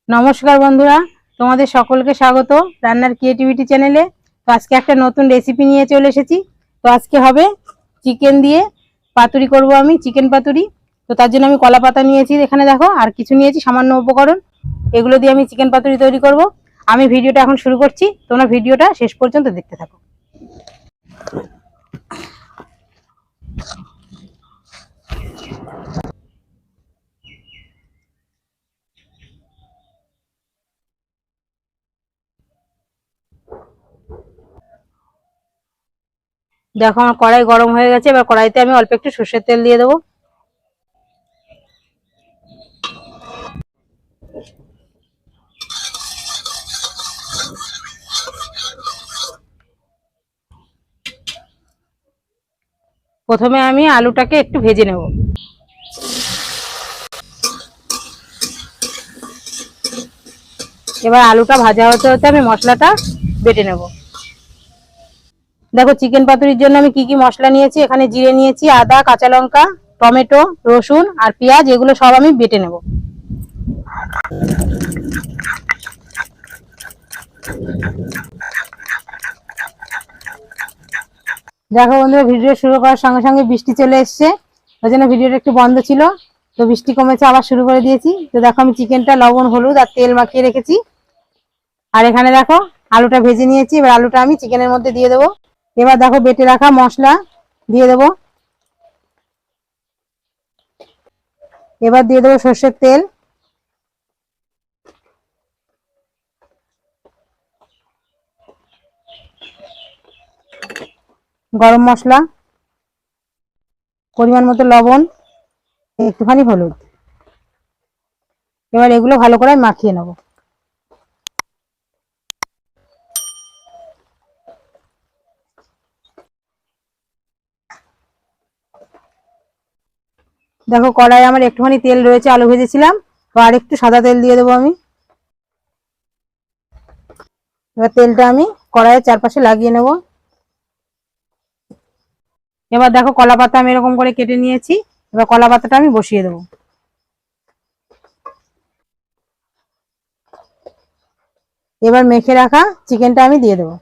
নমস্কার বন্ধুরা, তোমাদের সকলকে স্বাগত রান্নার ক্রিয়েটিভিটি চ্যানেলে। তো আজকে একটা নতুন রেসিপি নিয়ে চলে এসেছি। তো আজকে হবে চিকেন দিয়ে পাতুরি করব, আমি চিকেন পাতুরি। তো তার জন্য আমি কলা পাতা নিয়েছি, এখানে দেখো, আর কিছু নিয়েছি সামান্য উপকরণ। এগুলো দিয়ে আমি চিকেন পাতুরি তৈরি করব। আমি ভিডিওটা এখন শুরু করছি, তোমরা ভিডিওটা শেষ পর্যন্ত দেখতে থাকো। দেখো আমার কড়াই গরম হয়ে গেছে, এবার কড়াইতে আমি অল্প একটু সর্ষের তেল দিয়ে দেবো। প্রথমে আমি আলুটাকে একটু ভেজে নেব। এবার আলুটা ভাজা হতে হতে আমি মশলাটা বেটে নেব। দেখো চিকেন পাতুরির জন্য আমি কি কি মশলা নিয়েছি। এখানে জিরে নিয়েছি, আদা, কাঁচা লঙ্কা, টমেটো, রসুন আর পেঁয়াজ, এগুলো সব আমি বেটে নেব। দেখো বন্ধুরা, ভিডিও শুরু করার সঙ্গে সঙ্গে বৃষ্টি চলে এসছে, ওই জন্য ভিডিওটা একটু বন্ধ ছিল। তো বৃষ্টি কমেছে, আবার শুরু করে দিয়েছি। তো দেখো আমি চিকেনটা লবণ, হলুদ আর তেল মাখিয়ে রেখেছি। আর এখানে দেখো আলুটা ভেজে নিয়েছি, এবার আলুটা আমি চিকেনের মধ্যে দিয়ে দেবো। এবার দেখো বেটে রাখা মশলা দিয়ে দেবো। এবার দিয়ে দেবো সর্ষের তেল, গরম মশলা, পরিমাণ মতো লবণ, একটুখানি হলুদ। এবার এগুলো ভালো করে মাখিয়ে নেব। দেখো কড়াই আমার একটুখানি তেল রয়েছে, আলু ভেজেছিলাম, তো আর একটু সাদা তেল দিয়ে দেবো আমি। এবার তেলটা আমি কড়াইয়ের চারপাশে লাগিয়ে নেব। এবার দেখো কলা পাতা আমি এরকম করে কেটে নিয়েছি, এবার কলা পাতাটা আমি বসিয়ে দেবো। এবার মেখে রাখা চিকেনটা আমি দিয়ে দেবো।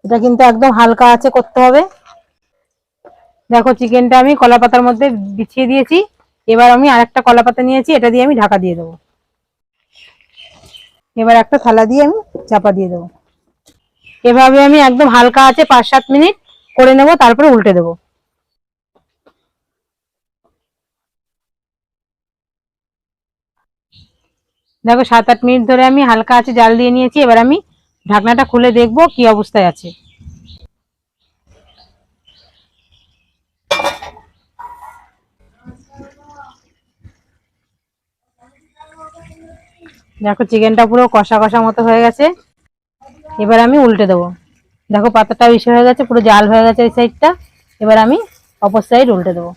এটা কিন্তু একদম হালকা আছে করতে হবে। দেখো চিকেনটা আমি কলা পাতার মধ্যে বিছিয়ে দিয়েছি। এবার আমি আরেকটা কলা পাতা নিয়েছি, এটা দিয়ে আমি ঢাকা দিয়ে দেবো। এবার একটা থালা দিয়ে আমি চাপা দিয়ে দেবো। এভাবে আমি একদম হালকা আছে 5-7 মিনিট করে নেব, তারপরে উল্টে দেবো। দেখো 7-8 মিনিট ধরে আমি হালকা আছে জাল দিয়ে নিয়েছি। এবার আমি ঢাকনাটা খুলে দেখবো কি অবস্থায় আছে। দেখো চিকেনটা পুরো কষা কষা মতো হয়ে গেছে। এবার আমি উল্টে দেবো। দেখো পাতাটা বেশি হয়ে গেছে, পুরো জাল হয়ে গেছে এই সাইডটা। এবার আমি অপর সাইড উল্টে দেবো।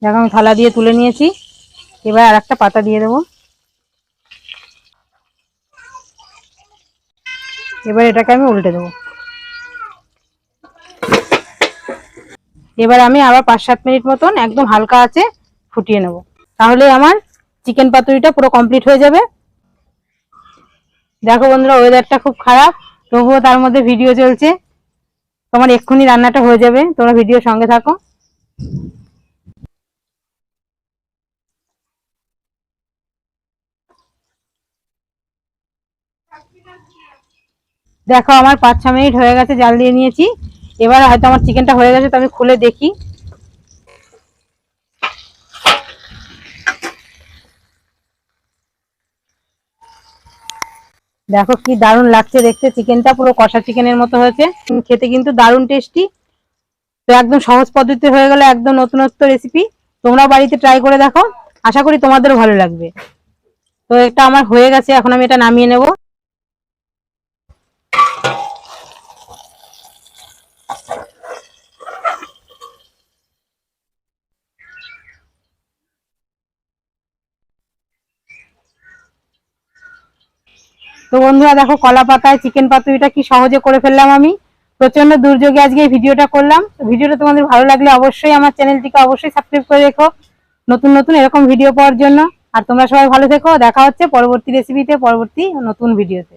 দেখো আমি থালা দিয়ে তুলে নিয়েছি। এবার আর একটা পাতা দিয়ে দেবো। এবার এটাকে আমি উল্টে দেবো। এবার আমি আবার 5-7 মিনিট মতন একদম হালকা আছে ফুটিয়ে নেব, তাহলে আমার চিকেন পাতুরিটা পুরো কমপ্লিট হয়ে যাবে। দেখো বন্ধুরা, ওয়েদারটা খুব খারাপ, তবুও তার মধ্যে ভিডিও চলছে। তোমার এক্ষুনি রান্নাটা হয়ে যাবে, তোমরা ভিডিও সঙ্গে থাকো। দেখো আমার 5-6 মিনিট হয়ে গেছে, জাল দিয়ে নিয়েছি। এবার হয়তো আমার চিকেনটা হয়ে গেছে, তো আমি খুলে দেখি। দেখো কি দারুণ লাগছে দেখতে, চিকেনটা পুরো কষা চিকেনের মতো হয়েছে। খেতে কিন্তু দারুণ টেস্টি। তো একদম সহজ পদ্ধতি হয়ে গেল, একদম নতুনত্ব রেসিপি। তোমরা বাড়িতে ট্রাই করে দেখো, আশা করি তোমাদেরও ভালো লাগবে। তো এটা আমার হয়ে গেছে, এখন আমি এটা নামিয়ে নেব। তো বন্ধুরা দেখো কলা পাতায় চিকেন পাতুরিটা কি সহজে করে ফেললাম আমি। প্রচন্ড দুর্যোগে আজকে এই ভিডিওটা করলাম। ভিডিওটা তোমাদের ভালো লাগলে অবশ্যই আমার চ্যানেলটিকে অবশ্যই সাবস্ক্রাইব করে রেখো নতুন নতুন এরকম ভিডিও পাওয়ার জন্য। আর তোমরা সবাই ভালো থেকো, দেখা হচ্ছে পরবর্তী রেসিপিতে, পরবর্তী নতুন ভিডিওতে।